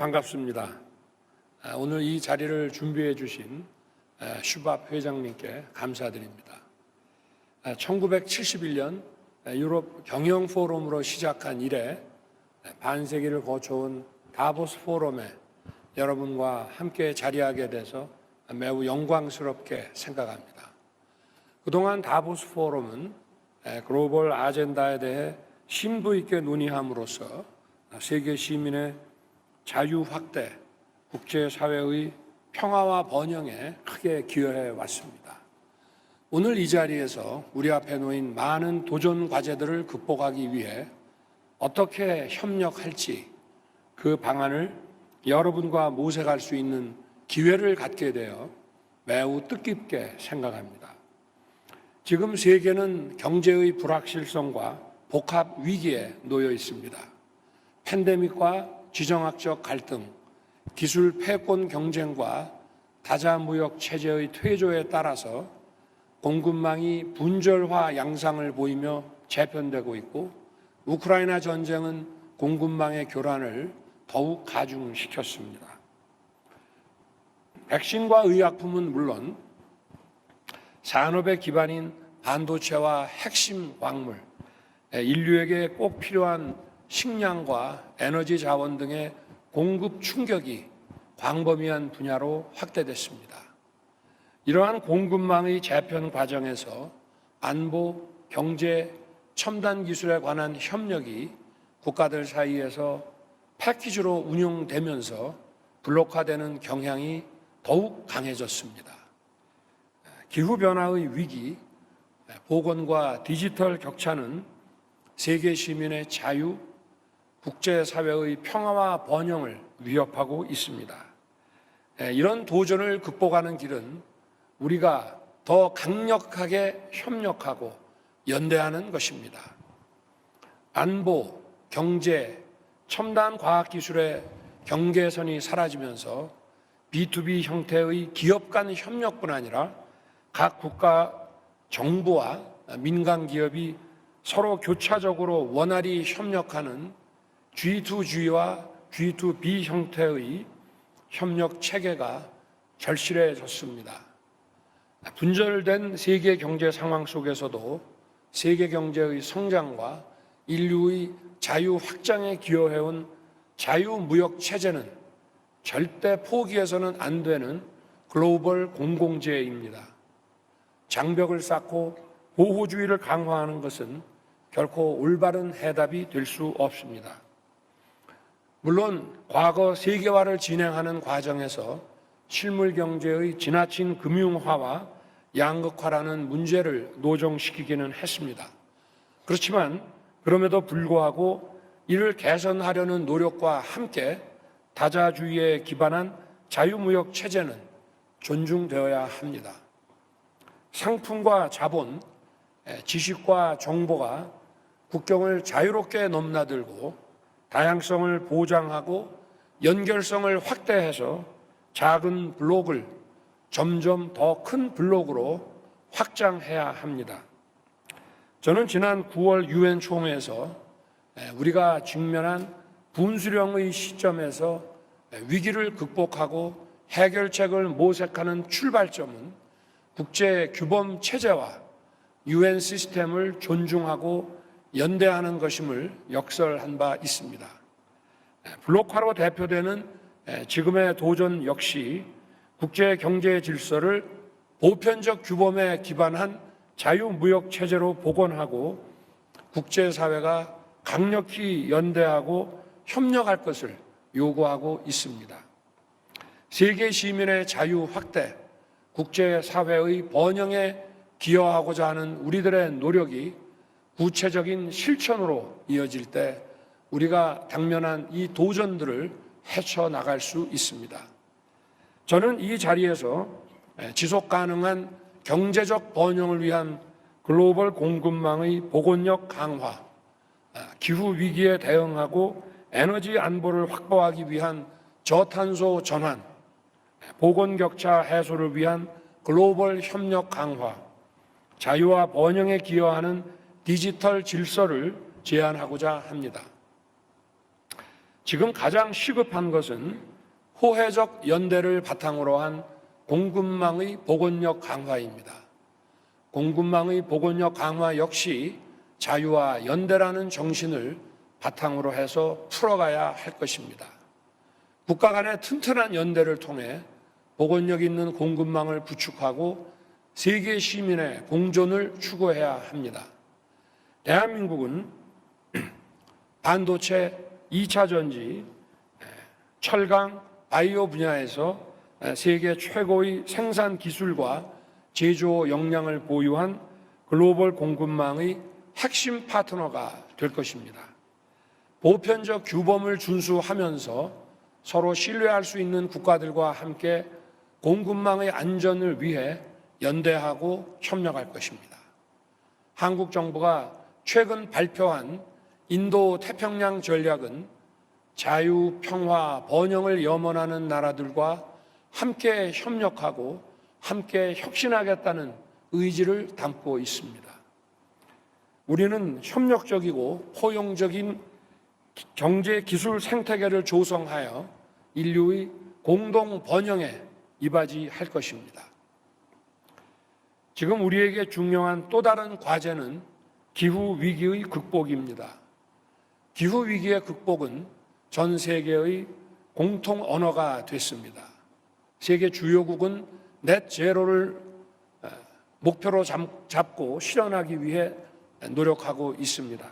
반갑습니다. 오늘 이 자리를 준비해 주신 슈밥 회장님께 감사드립니다. 1971년 유럽 경영 포럼으로 시작한 이래 반세기를 거쳐온 다보스 포럼에 여러분과 함께 자리하게 돼서 매우 영광스럽게 생각합니다. 그동안 다보스 포럼은 글로벌 아젠다에 대해 심도 있게 논의함으로써 세계 시민의 자유 확대, 국제사회의 평화와 번영에 크게 기여해 왔습니다. 오늘 이 자리에서 우리 앞에 놓인 많은 도전 과제들을 극복하기 위해 어떻게 협력할지 그 방안을 여러분과 모색할 수 있는 기회를 갖게 되어 매우 뜻깊게 생각합니다. 지금 세계는 경제의 불확실성과 복합 위기에 놓여 있습니다. 팬데믹과 지정학적 갈등, 기술 패권 경쟁과 다자무역 체제의 퇴조에 따라서 공급망이 분절화 양상을 보이며 재편되고 있고 우크라이나 전쟁은 공급망의 교란을 더욱 가중시켰습니다. 백신과 의약품은 물론 산업의 기반인 반도체와 핵심 광물, 인류에게 꼭 필요한 식량과 에너지 자원 등의 공급 충격이 광범위한 분야로 확대됐습니다. 이러한 공급망의 재편 과정에서 안보, 경제, 첨단 기술에 관한 협력이 국가들 사이에서 패키지로 운용되면서 블록화되는 경향이 더욱 강해졌습니다. 기후변화의 위기, 보건과 디지털 격차는 세계 시민의 자유, 국제사회의 평화와 번영을 위협하고 있습니다. 이런 도전을 극복하는 길은 우리가 더 강력하게 협력하고 연대하는 것입니다. 안보, 경제, 첨단 과학기술의 경계선이 사라지면서 B2B 형태의 기업 간 협력뿐 아니라 각 국가 정부와 민간 기업이 서로 교차적으로 원활히 협력하는 G2G와 G2B 형태의 협력 체계가 절실해졌습니다. 분절된 세계 경제 상황 속에서도 세계 경제의 성장과 인류의 자유 확장에 기여해온 자유무역 체제는 절대 포기해서는 안 되는 글로벌 공공재입니다. 장벽을 쌓고 보호주의를 강화하는 것은 결코 올바른 해답이 될 수 없습니다. 물론 과거 세계화를 진행하는 과정에서 실물 경제의 지나친 금융화와 양극화라는 문제를 노정시키기는 했습니다. 그렇지만 그럼에도 불구하고 이를 개선하려는 노력과 함께 다자주의에 기반한 자유무역 체제는 존중되어야 합니다. 상품과 자본, 지식과 정보가 국경을 자유롭게 넘나들고 다양성을 보장하고 연결성을 확대해서 작은 블록을 점점 더 큰 블록으로 확장해야 합니다. 저는 지난 9월 유엔 총회에서 우리가 직면한 분수령의 시점에서 위기를 극복하고 해결책을 모색하는 출발점은 국제 규범 체제와 유엔 시스템을 존중하고 연대하는 것임을 역설한 바 있습니다. 블록화로 대표되는 지금의 도전 역시 국제 경제 질서를 보편적 규범에 기반한 자유무역 체제로 복원하고 국제사회가 강력히 연대하고 협력할 것을 요구하고 있습니다. 세계 시민의 자유 확대, 국제사회의 번영에 기여하고자 하는 우리들의 노력이 구체적인 실천으로 이어질 때 우리가 당면한 이 도전들을 헤쳐나갈 수 있습니다. 저는 이 자리에서 지속 가능한 경제적 번영을 위한 글로벌 공급망의 복원력 강화, 기후위기에 대응하고 에너지 안보를 확보하기 위한 저탄소 전환, 보건격차 해소를 위한 글로벌 협력 강화, 자유와 번영에 기여하는 디지털 질서를 제안하고자 합니다. 지금 가장 시급한 것은 호혜적 연대를 바탕으로 한 공급망의 복원력 강화입니다. 공급망의 복원력 강화 역시 자유와 연대라는 정신을 바탕으로 해서 풀어가야 할 것입니다. 국가 간의 튼튼한 연대를 통해 복원력 있는 공급망을 구축하고 세계 시민의 공존을 추구해야 합니다. 대한민국은 반도체, 2차 전지, 철강, 바이오 분야에서 세계 최고의 생산 기술과 제조 역량을 보유한 글로벌 공급망의 핵심 파트너가 될 것입니다. 보편적 규범을 준수하면서 서로 신뢰할 수 있는 국가들과 함께 공급망의 안전을 위해 연대하고 협력할 것입니다. 한국 정부가 최근 발표한 인도 태평양 전략은 자유, 평화, 번영을 염원하는 나라들과 함께 협력하고 함께 혁신하겠다는 의지를 담고 있습니다. 우리는 협력적이고 포용적인 경제 기술 생태계를 조성하여 인류의 공동 번영에 이바지할 것입니다. 지금 우리에게 중요한 또 다른 과제는 기후 위기의 극복입니다. 기후 위기의 극복은 전 세계의 공통 언어가 됐습니다. 세계 주요국은 넷 제로를 목표로 잡고 실현하기 위해 노력하고 있습니다.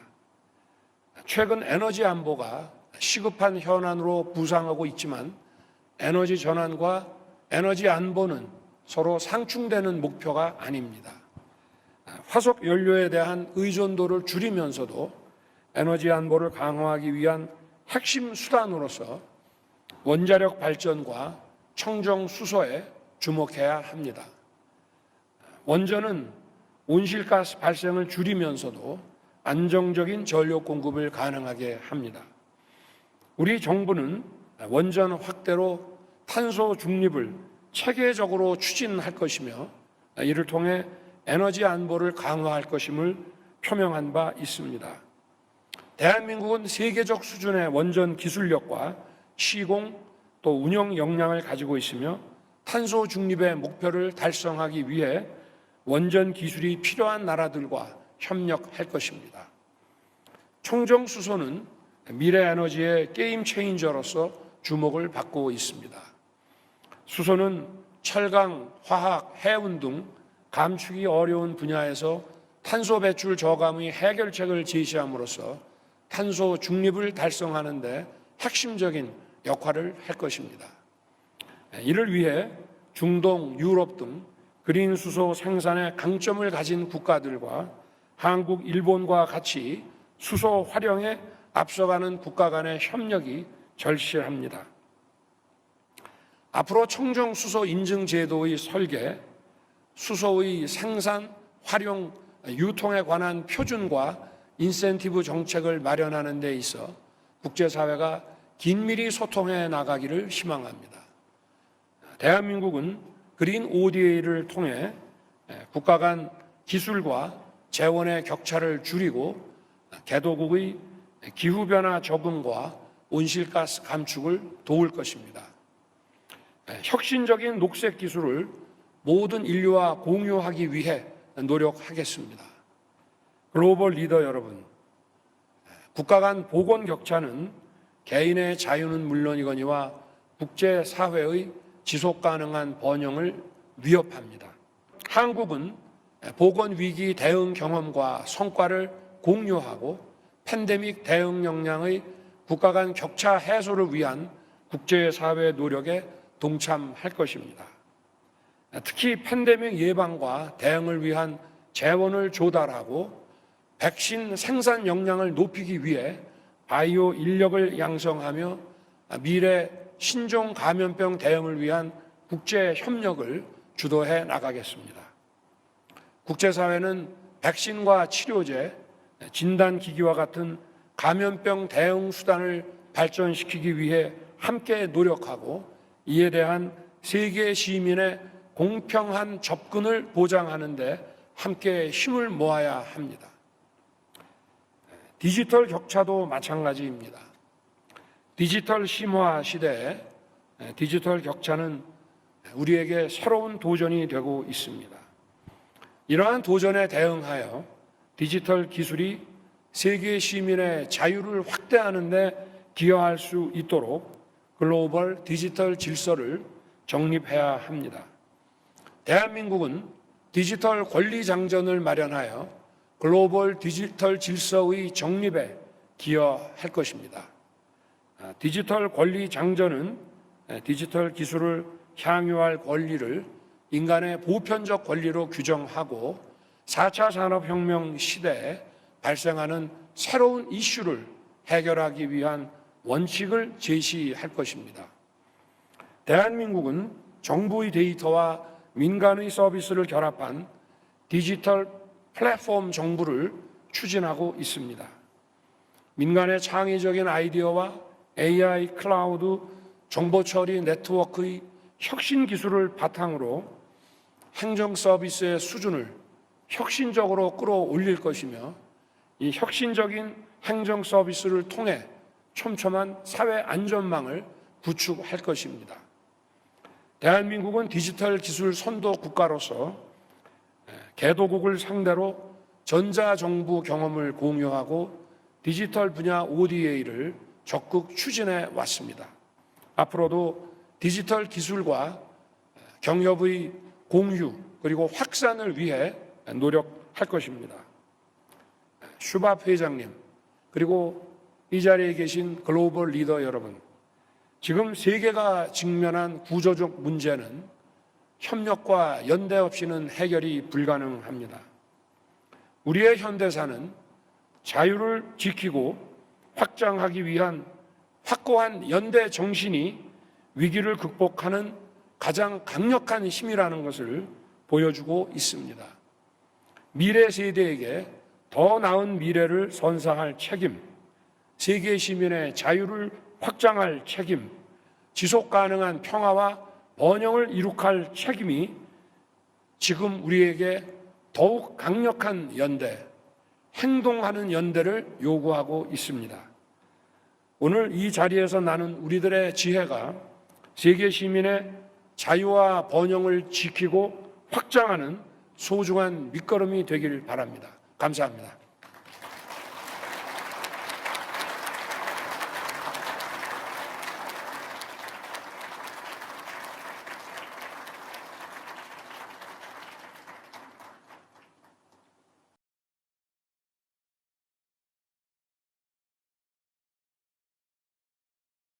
최근 에너지 안보가 시급한 현안으로 부상하고 있지만 에너지 전환과 에너지 안보는 서로 상충되는 목표가 아닙니다. 화석 연료에 대한 의존도를 줄이면서도 에너지 안보를 강화하기 위한 핵심 수단으로서 원자력 발전과 청정 수소에 주목해야 합니다. 원전은 온실가스 발생을 줄이면서도 안정적인 전력 공급을 가능하게 합니다. 우리 정부는 원전 확대로 탄소 중립을 체계적으로 추진할 것이며 이를 통해 에너지 안보를 강화할 것임을 표명한 바 있습니다. 대한민국은 세계적 수준의 원전 기술력과 시공 또 운영 역량을 가지고 있으며 탄소 중립의 목표를 달성하기 위해 원전 기술이 필요한 나라들과 협력할 것입니다. 청정 수소는 미래 에너지의 게임 체인저로서 주목을 받고 있습니다. 수소는 철강, 화학, 해운 등 감축이 어려운 분야에서 탄소 배출 저감의 해결책을 제시함으로써 탄소 중립을 달성하는 데 핵심적인 역할을 할 것입니다. 이를 위해 중동, 유럽 등 그린 수소 생산에 강점을 가진 국가들과 한국, 일본과 같이 수소 활용에 앞서가는 국가 간의 협력이 절실합니다. 앞으로 청정 수소 인증 제도의 설계, 수소의 생산, 활용, 유통에 관한 표준과 인센티브 정책을 마련하는 데 있어 국제사회가 긴밀히 소통해 나가기를 희망합니다. 대한민국은 그린 ODA를 통해 국가 간 기술과 재원의 격차를 줄이고 개도국의 기후변화 적응과 온실가스 감축을 도울 것입니다. 혁신적인 녹색 기술을 모든 인류와 공유하기 위해 노력하겠습니다. 글로벌 리더 여러분, 국가 간 보건 격차는 개인의 자유는 물론이거니와 국제사회의 지속 가능한 번영을 위협합니다. 한국은 보건위기 대응 경험과 성과를 공유하고 팬데믹 대응 역량의 국가 간 격차 해소를 위한 국제사회 노력에 동참할 것입니다. 특히 팬데믹 예방과 대응을 위한 재원을 조달하고 백신 생산 역량을 높이기 위해 바이오 인력을 양성하며 미래 신종 감염병 대응을 위한 국제 협력을 주도해 나가겠습니다. 국제사회는 백신과 치료제, 진단기기와 같은 감염병 대응 수단을 발전시키기 위해 함께 노력하고 이에 대한 세계 시민의 공평한 접근을 보장하는 데 함께 힘을 모아야 합니다. 디지털 격차도 마찬가지입니다. 디지털 심화 시대에 디지털 격차는 우리에게 새로운 도전이 되고 있습니다. 이러한 도전에 대응하여 디지털 기술이 세계 시민의 자유를 확대하는 데 기여할 수 있도록 글로벌 디지털 질서를 정립해야 합니다. 대한민국은 디지털 권리 장전을 마련하여 글로벌 디지털 질서의 정립에 기여할 것입니다. 디지털 권리 장전은 디지털 기술을 향유할 권리를 인간의 보편적 권리로 규정하고 4차 산업혁명 시대에 발생하는 새로운 이슈를 해결하기 위한 원칙을 제시할 것입니다. 대한민국은 정부의 데이터와 민간의 서비스를 결합한 디지털 플랫폼 정부를 추진하고 있습니다. 민간의 창의적인 아이디어와 AI, 클라우드, 정보 처리 네트워크의 혁신 기술을 바탕으로 행정 서비스의 수준을 혁신적으로 끌어올릴 것이며 이 혁신적인 행정 서비스를 통해 촘촘한 사회 안전망을 구축할 것입니다. 대한민국은 디지털 기술 선도 국가로서 개도국을 상대로 전자정부 경험을 공유하고 디지털 분야 ODA를 적극 추진해 왔습니다. 앞으로도 디지털 기술과 경협의 공유 그리고 확산을 위해 노력할 것입니다. 슈밥 회장님 그리고 이 자리에 계신 글로벌 리더 여러분, 지금 세계가 직면한 구조적 문제는 협력과 연대 없이는 해결이 불가능합니다. 우리의 현대사는 자유를 지키고 확장하기 위한 확고한 연대 정신이 위기를 극복하는 가장 강력한 힘이라는 것을 보여주고 있습니다. 미래 세대에게 더 나은 미래를 선사할 책임, 세계 시민의 자유를 확장할 책임, 지속 가능한 평화와 번영을 이룩할 책임이 지금 우리에게 더욱 강력한 연대, 행동하는 연대를 요구하고 있습니다. 오늘 이 자리에서 나눈 우리들의 지혜가 세계 시민의 자유와 번영을 지키고 확장하는 소중한 밑거름이 되길 바랍니다. 감사합니다.